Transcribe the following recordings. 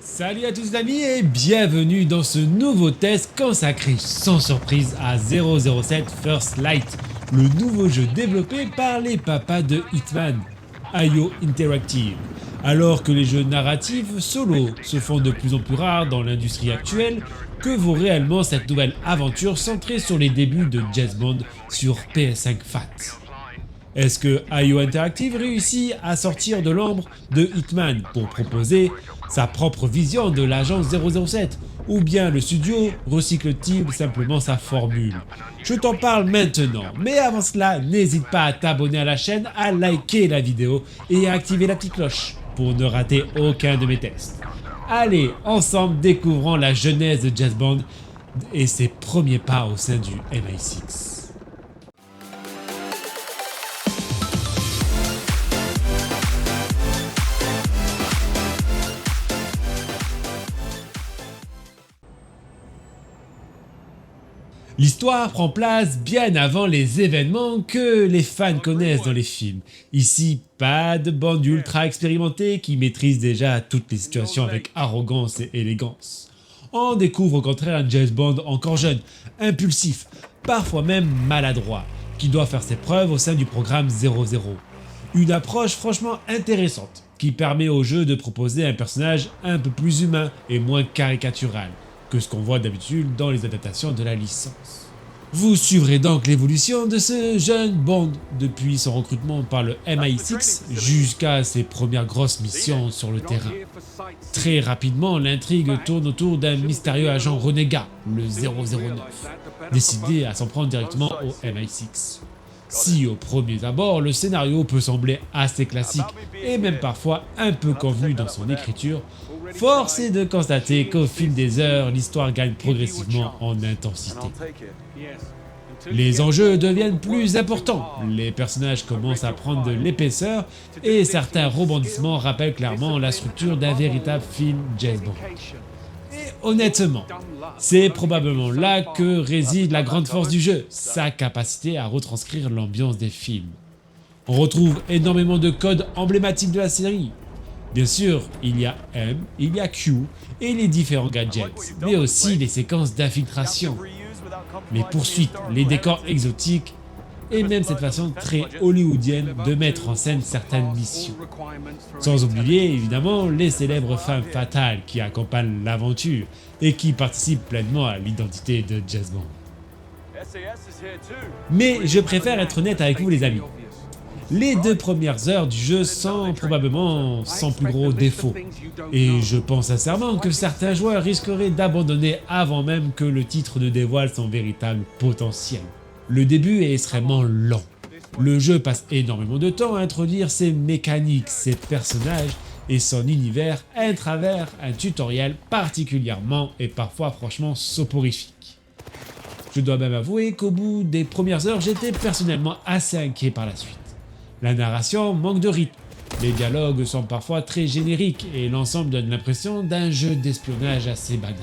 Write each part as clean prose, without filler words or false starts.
Salut à tous les amis et bienvenue dans ce nouveau test consacré sans surprise à 007 First Light, le nouveau jeu développé par les papas de Hitman, IO Interactive. Alors que les jeux narratifs solo se font de plus en plus rares dans l'industrie actuelle, que vaut réellement cette nouvelle aventure centrée sur les débuts de James Bond sur PS5 FAT? Est-ce que IO Interactive réussit à sortir de l'ombre de Hitman pour proposer sa propre vision de l'agent 007, ou bien le studio recycle-t-il simplement sa formule? Je t'en parle maintenant, mais avant cela, n'hésite pas à t'abonner à la chaîne, à liker la vidéo et à activer la petite cloche pour ne rater aucun de mes tests. Allez, ensemble découvrons la genèse de James Bond et ses premiers pas au sein du MI6. L'histoire prend place bien avant les événements que les fans connaissent dans les films. Ici, pas de Bond ultra expérimenté qui maîtrise déjà toutes les situations avec arrogance et élégance. On découvre au contraire un James Bond encore jeune, impulsif, parfois même maladroit, qui doit faire ses preuves au sein du programme 00. Une approche franchement intéressante, qui permet au jeu de proposer un personnage un peu plus humain et moins caricatural que ce qu'on voit d'habitude dans les adaptations de la licence. Vous suivrez donc l'évolution de ce jeune Bond depuis son recrutement par le MI6 jusqu'à ses premières grosses missions sur le terrain. Très rapidement, l'intrigue tourne autour d'un mystérieux agent renégat, le 009, décidé à s'en prendre directement au MI6. Si au premier abord le scénario peut sembler assez classique et même parfois un peu convenu dans son écriture, force est de constater qu'au fil des heures, l'histoire gagne progressivement en intensité. Les enjeux deviennent plus importants, les personnages commencent à prendre de l'épaisseur et certains rebondissements rappellent clairement la structure d'un véritable film James Bond. Et honnêtement, c'est probablement là que réside la grande force du jeu, sa capacité à retranscrire l'ambiance des films. On retrouve énormément de codes emblématiques de la série. Bien sûr, il y a M, il y a Q et les différents gadgets, mais aussi les séquences d'infiltration, les poursuites, les décors exotiques et même cette façon très hollywoodienne de mettre en scène certaines missions. Sans oublier évidemment les célèbres femmes fatales qui accompagnent l'aventure et qui participent pleinement à l'identité de James Bond. Mais je préfère être honnête avec vous les amis. Les 2 premières heures du jeu sont probablement sans plus gros défauts, et je pense sincèrement que certains joueurs risqueraient d'abandonner avant même que le titre ne dévoile son véritable potentiel. Le début est extrêmement lent. Le jeu passe énormément de temps à introduire ses mécaniques, ses personnages et son univers à travers un tutoriel particulièrement et parfois franchement soporifique. Je dois même avouer qu'au bout des premières heures, j'étais personnellement assez inquiet par la suite. La narration manque de rythme, les dialogues sont parfois très génériques et l'ensemble donne l'impression d'un jeu d'espionnage assez banal.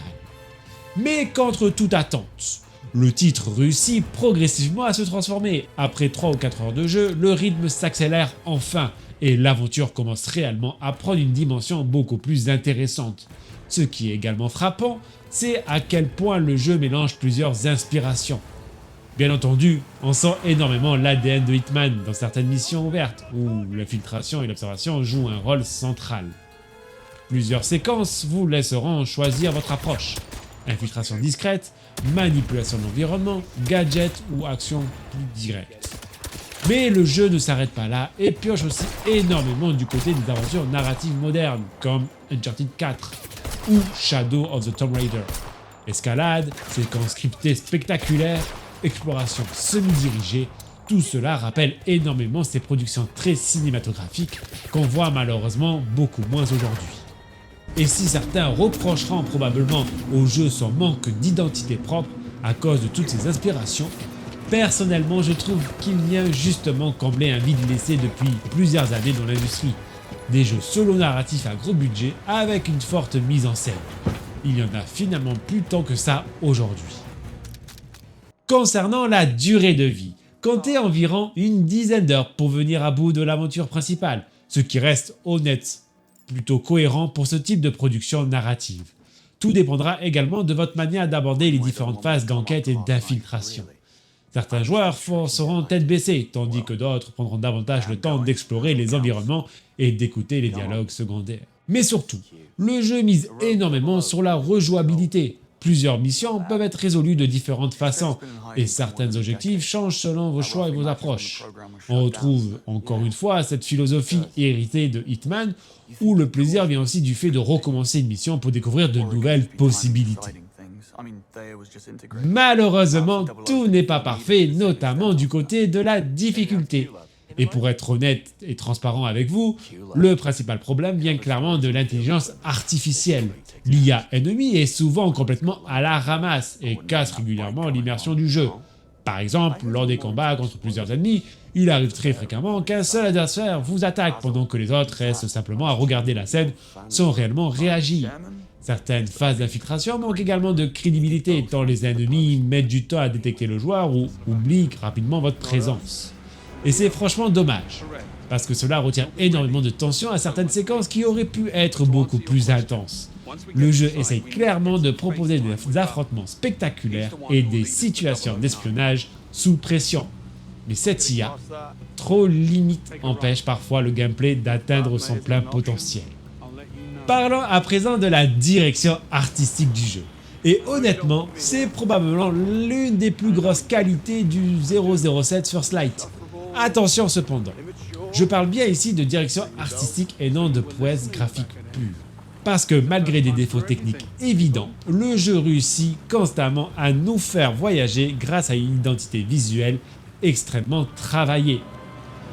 Mais contre toute attente, le titre réussit progressivement à se transformer. Après 3 ou 4 heures de jeu, le rythme s'accélère enfin et l'aventure commence réellement à prendre une dimension beaucoup plus intéressante. Ce qui est également frappant, c'est à quel point le jeu mélange plusieurs inspirations. Bien entendu, on sent énormément l'ADN de Hitman dans certaines missions ouvertes, où l'infiltration et l'observation jouent un rôle central. Plusieurs séquences vous laisseront choisir votre approche. Infiltration discrète, manipulation de l'environnement, gadget ou action plus directe. Mais le jeu ne s'arrête pas là et pioche aussi énormément du côté des aventures narratives modernes, comme Uncharted 4 ou Shadow of the Tomb Raider. Escalade, séquences scriptées spectaculaires, exploration semi-dirigée, tout cela rappelle énormément ces productions très cinématographiques qu'on voit malheureusement beaucoup moins aujourd'hui. Et si certains reprocheront probablement au jeu son manque d'identité propre à cause de toutes ces inspirations, personnellement je trouve qu'il vient justement combler un vide laissé depuis plusieurs années dans l'industrie. Des jeux solo narratifs à gros budget avec une forte mise en scène. Il y en a finalement plus tant que ça aujourd'hui. Concernant la durée de vie, comptez environ une dizaine d'heures pour venir à bout de l'aventure principale, ce qui reste honnête plutôt cohérent pour ce type de production narrative. Tout dépendra également de votre manière d'aborder les différentes phases d'enquête et d'infiltration. Certains joueurs seront tête baissée, tandis que d'autres prendront davantage le temps d'explorer les environnements et d'écouter les dialogues secondaires. Mais surtout, le jeu mise énormément sur la rejouabilité. Plusieurs missions peuvent être résolues de différentes façons, et certains objectifs changent selon vos choix et vos approches. On retrouve encore une fois cette philosophie héritée de Hitman, où le plaisir vient aussi du fait de recommencer une mission pour découvrir de nouvelles possibilités. Malheureusement, tout n'est pas parfait, notamment du côté de la difficulté. Et pour être honnête et transparent avec vous, le principal problème vient clairement de l'intelligence artificielle. L'IA ennemie est souvent complètement à la ramasse et casse régulièrement l'immersion du jeu. Par exemple, lors des combats contre plusieurs ennemis, il arrive très fréquemment qu'un seul adversaire vous attaque pendant que les autres restent simplement à regarder la scène sans réellement réagir. Certaines phases d'infiltration manquent également de crédibilité tant les ennemis mettent du temps à détecter le joueur ou oublient rapidement votre présence. Et c'est franchement dommage, parce que cela retire énormément de tension à certaines séquences qui auraient pu être beaucoup plus intenses. Le jeu essaye clairement de proposer des affrontements spectaculaires et des situations d'espionnage sous pression. Mais cette IA, trop limite, empêche parfois le gameplay d'atteindre son plein potentiel. Parlons à présent de la direction artistique du jeu. Et honnêtement, c'est probablement l'une des plus grosses qualités du 007 First Light. Attention cependant, je parle bien ici de direction artistique et non de prouesse graphique pure. Parce que malgré des défauts techniques évidents, le jeu réussit constamment à nous faire voyager grâce à une identité visuelle extrêmement travaillée.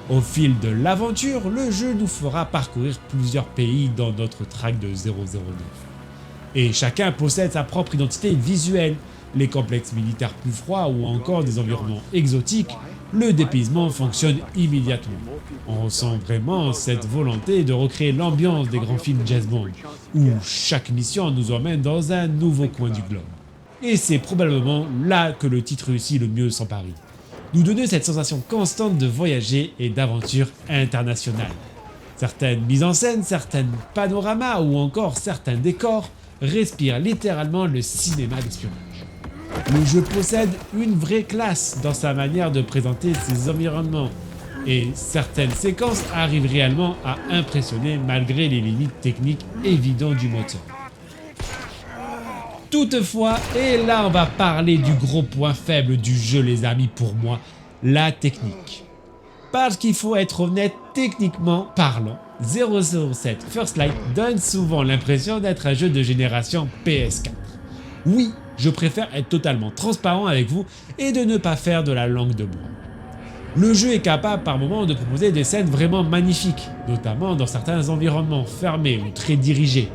Au fil de l'aventure, le jeu nous fera parcourir plusieurs pays dans notre track de 009. Et chacun possède sa propre identité visuelle. Les complexes militaires plus froids ou encore des environnements exotiques, le dépaysement fonctionne immédiatement. On ressent vraiment cette volonté de recréer l'ambiance des grands films James Bond, où chaque mission nous emmène dans un nouveau coin du globe. Et c'est probablement là que le titre réussit le mieux sans pari. Nous donner cette sensation constante de voyager et d'aventure internationale. Certaines mises en scène, certains panoramas ou encore certains décors respirent littéralement le cinéma d'espionnage. Le jeu possède une vraie classe dans sa manière de présenter ses environnements et certaines séquences arrivent réellement à impressionner malgré les limites techniques évidentes du moteur. Toutefois, et là on va parler du gros point faible du jeu les amis pour moi, la technique. Parce qu'il faut être honnête, techniquement parlant, 007 First Light donne souvent l'impression d'être un jeu de génération PS4. Oui, je préfère être totalement transparent avec vous et de ne pas faire de la langue de bois. Le jeu est capable par moments de proposer des scènes vraiment magnifiques, notamment dans certains environnements fermés ou très dirigés.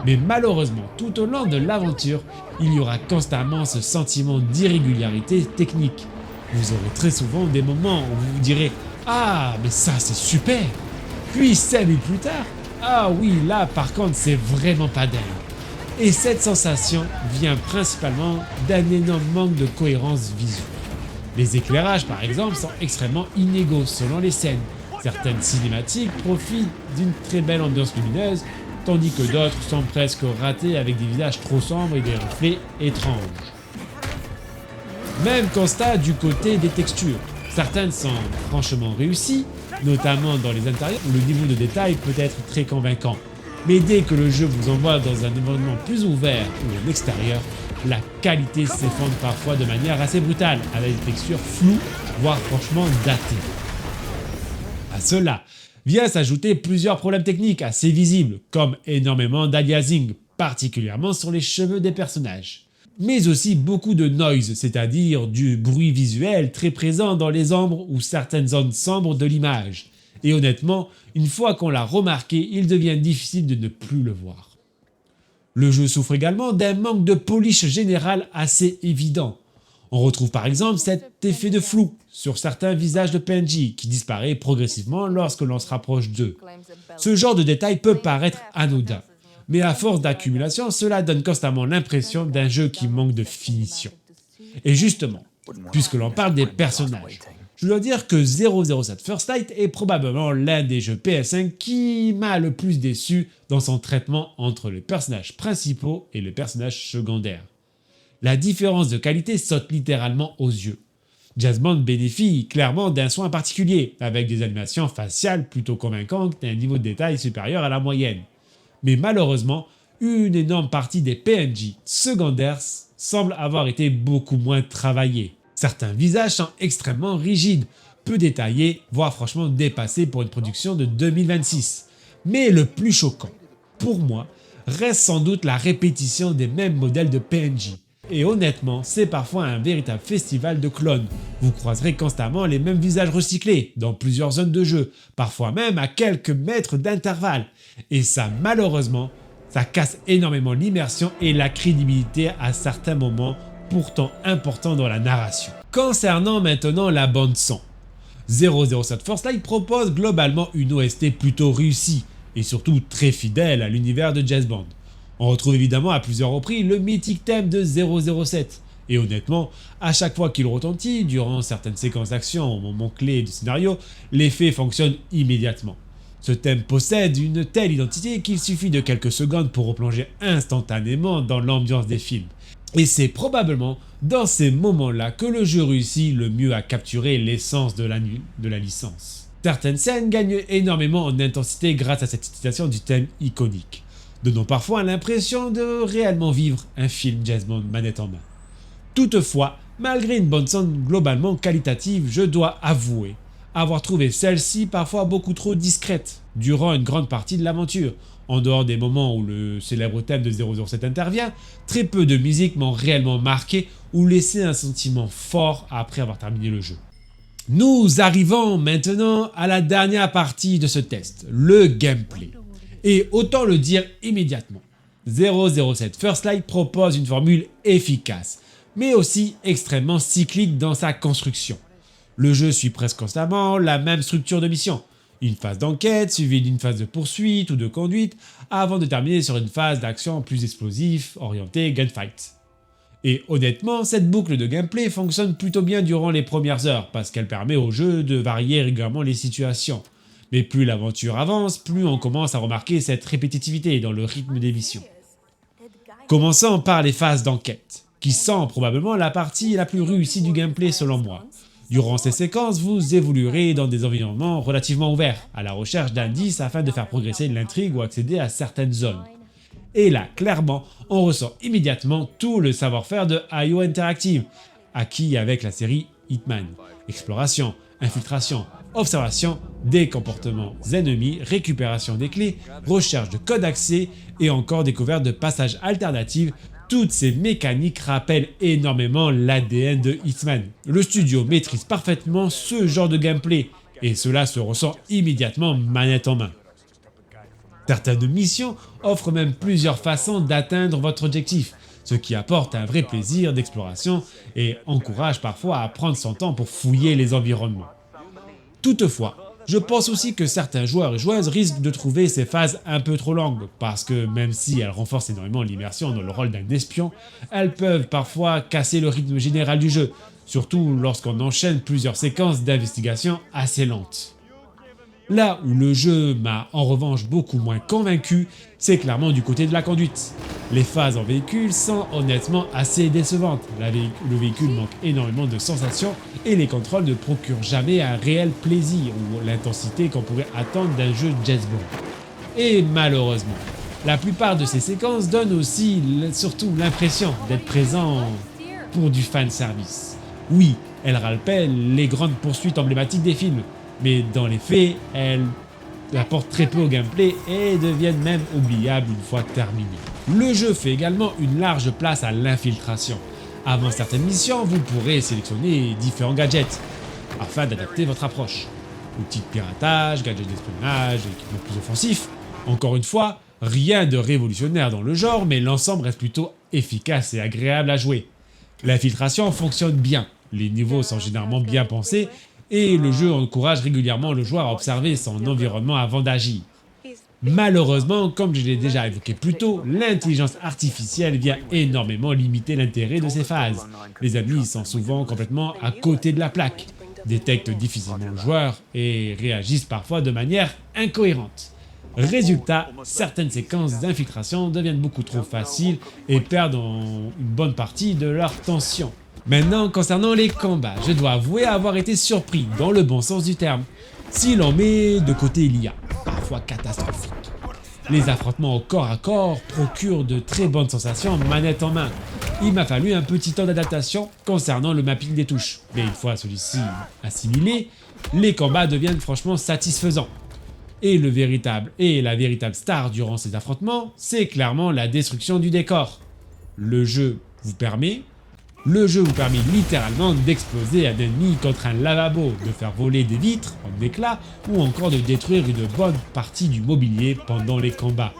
Mais malheureusement, tout au long de l'aventure, il y aura constamment ce sentiment d'irrégularité technique. Vous aurez très souvent des moments où vous vous direz « Ah, mais ça c'est super !» Puis 5 minutes plus tard « Ah oui, là par contre c'est vraiment pas dingue !» Et cette sensation vient principalement d'un énorme manque de cohérence visuelle. Les éclairages par exemple sont extrêmement inégaux selon les scènes. Certaines cinématiques profitent d'une très belle ambiance lumineuse, tandis que d'autres sont presque ratées avec des visages trop sombres et des reflets étranges. Même constat du côté des textures. Certaines sont franchement réussies, notamment dans les intérieurs où le niveau de détail peut être très convaincant. Mais dès que le jeu vous envoie dans un environnement plus ouvert ou en extérieur, la qualité s'effondre parfois de manière assez brutale, avec des textures floues, voire franchement datées. À cela vient s'ajouter plusieurs problèmes techniques assez visibles, comme énormément d'aliasing, particulièrement sur les cheveux des personnages. Mais aussi beaucoup de noise, c'est-à-dire du bruit visuel très présent dans les ombres ou certaines zones sombres de l'image. Et honnêtement, une fois qu'on l'a remarqué, il devient difficile de ne plus le voir. Le jeu souffre également d'un manque de polish général assez évident. On retrouve par exemple cet effet de flou sur certains visages de PNJ qui disparaît progressivement lorsque l'on se rapproche d'eux. Ce genre de détail peut paraître anodin, mais à force d'accumulation, cela donne constamment l'impression d'un jeu qui manque de finition. Et justement, puisque l'on parle des personnages, Je dois dire que 007 First Light est probablement l'un des jeux PS5 qui m'a le plus déçu dans son traitement entre les personnages principaux et les personnages secondaires. La différence de qualité saute littéralement aux yeux. James Bond bénéficie clairement d'un soin particulier, avec des animations faciales plutôt convaincantes et un niveau de détail supérieur à la moyenne. Mais malheureusement, une énorme partie des PNJ secondaires semble avoir été beaucoup moins travaillés. Certains visages sont extrêmement rigides, peu détaillés, voire franchement dépassés pour une production de 2026. Mais le plus choquant, pour moi, reste sans doute la répétition des mêmes modèles de PNJ. Et honnêtement, c'est parfois un véritable festival de clones. Vous croiserez constamment les mêmes visages recyclés, dans plusieurs zones de jeu, parfois même à quelques mètres d'intervalle. Et ça, malheureusement, ça casse énormément l'immersion et la crédibilité à certains moments, pourtant importants dans la narration. Concernant maintenant la bande son, 007 First Light propose globalement une OST plutôt réussie, et surtout très fidèle à l'univers de James Bond. On retrouve évidemment à plusieurs reprises le mythique thème de 007, et honnêtement, à chaque fois qu'il retentit, durant certaines séquences d'action au moment clé du scénario, l'effet fonctionne immédiatement. Ce thème possède une telle identité qu'il suffit de quelques secondes pour replonger instantanément dans l'ambiance des films. Et c'est probablement dans ces moments-là que le jeu réussit le mieux à capturer l'essence de la licence. Certaines scènes gagnent énormément en intensité grâce à cette utilisation du thème iconique, donnant parfois l'impression de réellement vivre un film James Bond manette en main. Toutefois, malgré une bande son globalement qualitative, je dois avouer avoir trouvé celle-ci parfois beaucoup trop discrète durant une grande partie de l'aventure. En dehors des moments où le célèbre thème de 007 intervient, très peu de musique m'ont réellement marqué ou laissé un sentiment fort après avoir terminé le jeu. Nous arrivons maintenant à la dernière partie de ce test, le gameplay. Et autant le dire immédiatement, 007 First Light propose une formule efficace, mais aussi extrêmement cyclique dans sa construction. Le jeu suit presque constamment la même structure de mission. Une phase d'enquête suivie d'une phase de poursuite ou de conduite avant de terminer sur une phase d'action plus explosive orientée gunfight. Et honnêtement, cette boucle de gameplay fonctionne plutôt bien durant les premières heures parce qu'elle permet au jeu de varier régulièrement les situations. Mais plus l'aventure avance, plus on commence à remarquer cette répétitivité dans le rythme des missions. Commençons par les phases d'enquête, qui sont probablement la partie la plus réussie du gameplay selon moi. Durant ces séquences, vous évoluerez dans des environnements relativement ouverts, à la recherche d'indices afin de faire progresser l'intrigue ou accéder à certaines zones. Et là, clairement, on ressent immédiatement tout le savoir-faire de IO Interactive, acquis avec la série Hitman. Exploration, infiltration, observation des comportements ennemis, récupération des clés, recherche de codes d'accès et encore découverte de passages alternatifs. Toutes ces mécaniques rappellent énormément l'ADN de Hitman. Le studio maîtrise parfaitement ce genre de gameplay et cela se ressent immédiatement manette en main. Certaines missions offrent même plusieurs façons d'atteindre votre objectif, ce qui apporte un vrai plaisir d'exploration et encourage parfois à prendre son temps pour fouiller les environnements. Toutefois, je pense aussi que certains joueurs et joueuses risquent de trouver ces phases un peu trop longues, parce que même si elles renforcent énormément l'immersion dans le rôle d'un espion, elles peuvent parfois casser le rythme général du jeu, surtout lorsqu'on enchaîne plusieurs séquences d'investigation assez lentes. Là où le jeu m'a en revanche beaucoup moins convaincu, c'est clairement du côté de la conduite. Les phases en véhicule sont honnêtement assez décevantes, le véhicule manque énormément de sensations et les contrôles ne procurent jamais un réel plaisir ou l'intensité qu'on pourrait attendre d'un jeu James Bond. Et malheureusement, la plupart de ces séquences donnent aussi surtout l'impression d'être présent pour du fanservice. Oui, elles rappellent les grandes poursuites emblématiques des films, mais dans les faits, elles apportent très peu au gameplay et deviennent même oubliables une fois terminées. Le jeu fait également une large place à l'infiltration. Avant certaines missions, vous pourrez sélectionner différents gadgets afin d'adapter votre approche. Outils de piratage, gadgets d'espionnage, équipements plus offensifs. Encore une fois, rien de révolutionnaire dans le genre, mais l'ensemble reste plutôt efficace et agréable à jouer. L'infiltration fonctionne bien, les niveaux sont généralement bien pensés et le jeu encourage régulièrement le joueur à observer son environnement avant d'agir. Malheureusement, comme je l'ai déjà évoqué plus tôt, l'intelligence artificielle vient énormément limiter l'intérêt de ces phases. Les ennemis sont souvent complètement à côté de la plaque. détectent difficilement le joueur et réagissent parfois de manière incohérente. Résultat, certaines séquences d'infiltration deviennent beaucoup trop faciles et perdent une bonne partie de leur tension. Maintenant, concernant les combats, je dois avouer avoir été surpris, dans le bon sens du terme. Si l'on met de côté l'IA, parfois catastrophique, les affrontements au corps à corps procurent de très bonnes sensations manette en main. Il m'a fallu un petit temps d'adaptation concernant le mapping des touches, mais une fois celui-ci assimilé, les combats deviennent franchement satisfaisants. Et la véritable star durant ces affrontements, c'est clairement la destruction du décor. Le jeu vous permet littéralement d'exploser un ennemi contre un lavabo, de faire voler des vitres en éclats ou encore de détruire une bonne partie du mobilier pendant les combats.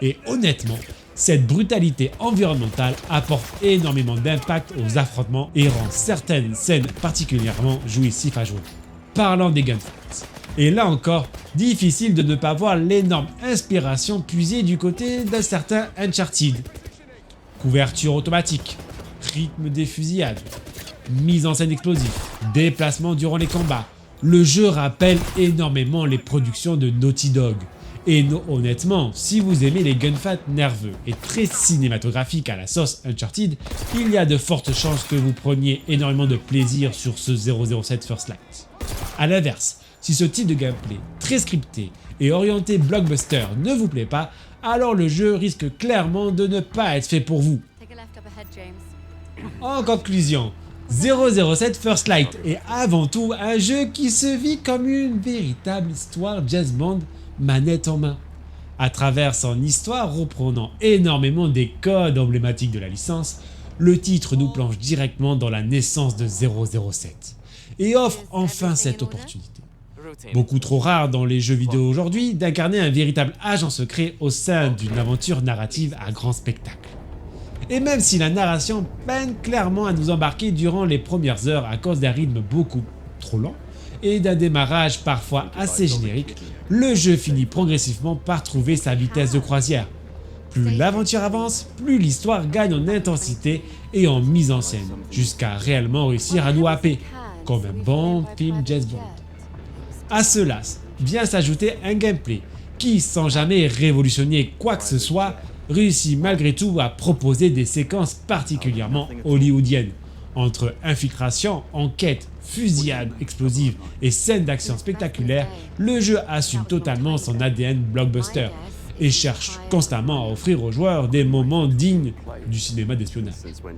Et honnêtement, cette brutalité environnementale apporte énormément d'impact aux affrontements et rend certaines scènes particulièrement jouissives à jouer. Parlant des gunfights. Et là encore, difficile de ne pas voir l'énorme inspiration puisée du côté d'un certain Uncharted. Couverture automatique, rythme des fusillades, mise en scène explosive, déplacement durant les combats. Le jeu rappelle énormément les productions de Naughty Dog. Et honnêtement, si vous aimez les gunfights nerveux et très cinématographiques à la sauce Uncharted, il y a de fortes chances que vous preniez énormément de plaisir sur ce 007 First Light. A l'inverse, si ce type de gameplay très scripté et orienté blockbuster ne vous plaît pas, alors le jeu risque clairement de ne pas être fait pour vous. En conclusion, 007 First Light est avant tout un jeu qui se vit comme une véritable histoire James Bond manette en main. À travers son histoire reprenant énormément des codes emblématiques de la licence, le titre nous plonge directement dans la naissance de 007 et offre enfin cette opportunité, beaucoup trop rare dans les jeux vidéo aujourd'hui, d'incarner un véritable agent secret au sein d'une aventure narrative à grand spectacle. Et même si la narration peine clairement à nous embarquer durant les premières heures à cause d'un rythme beaucoup trop lent et d'un démarrage parfois assez générique, le jeu finit progressivement par trouver sa vitesse de croisière. Plus l'aventure avance, plus l'histoire gagne en intensité et en mise en scène, jusqu'à réellement réussir à nous happer, comme un bon film James Bond. À cela vient s'ajouter un gameplay qui, sans jamais révolutionner quoi que ce soit, réussit malgré tout à proposer des séquences particulièrement hollywoodiennes. Entre infiltration, enquête, fusillade explosive et scènes d'action spectaculaires, le jeu assume totalement son ADN blockbuster et cherche constamment à offrir aux joueurs des moments dignes du cinéma d'espionnage.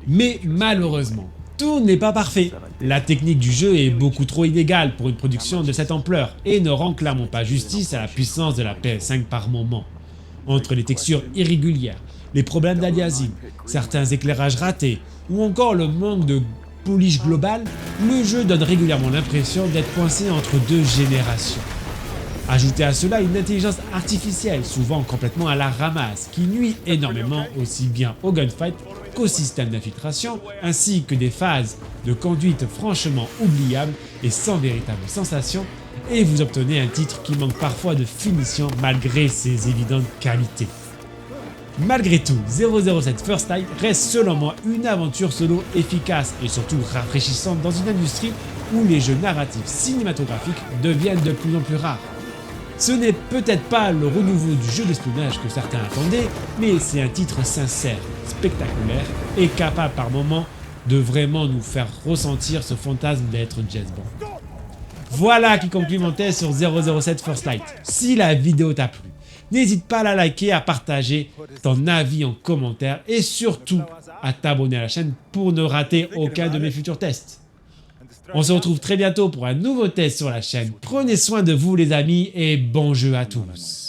Mais malheureusement, tout n'est pas parfait. La technique du jeu est beaucoup trop inégale pour une production de cette ampleur et ne rend clairement pas justice à la puissance de la PS5 par moment. Entre les textures irrégulières, les problèmes d'aliasing, certains éclairages ratés ou encore le manque de polish global, le jeu donne régulièrement l'impression d'être coincé entre deux générations. Ajoutez à cela une intelligence artificielle souvent complètement à la ramasse qui nuit énormément aussi bien au gunfight qu'au système d'infiltration ainsi que des phases de conduite franchement oubliables et sans véritable sensation, et vous obtenez un titre qui manque parfois de finition malgré ses évidentes qualités. Malgré tout, 007 First Light reste selon moi une aventure solo efficace et surtout rafraîchissante dans une industrie où les jeux narratifs cinématographiques deviennent de plus en plus rares. Ce n'est peut-être pas le renouveau du jeu d'espionnage que certains attendaient, mais c'est un titre sincère, spectaculaire et capable par moments de vraiment nous faire ressentir ce fantasme d'être James Bond. Voilà qui conclut mon test sur 007 First Light. Si la vidéo t'a plu, n'hésite pas à la liker, à partager ton avis en commentaire et surtout à t'abonner à la chaîne pour ne rater aucun de mes futurs tests. On se retrouve très bientôt pour un nouveau test sur la chaîne. Prenez soin de vous les amis et bon jeu à tous.